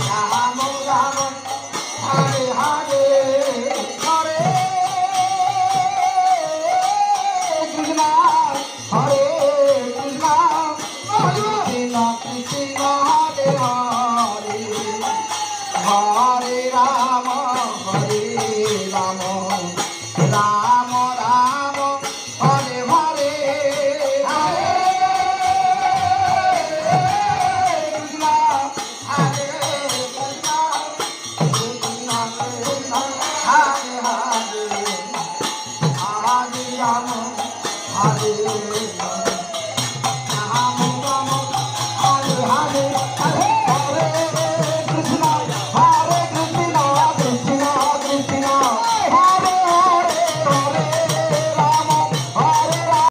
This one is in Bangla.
রাম রাম হরে হরে হরে কৃষ্ণ হরে কৃষ্ণ কৃষ্ণ কৃষ্ণ হরে হরে হরে রাম রাম রাম হরে হরে হরে কৃষ্ণ হরে কৃষ্ণ কৃষ্ণ কৃষ্ণ হরে হরে হরে রাম হরে রাম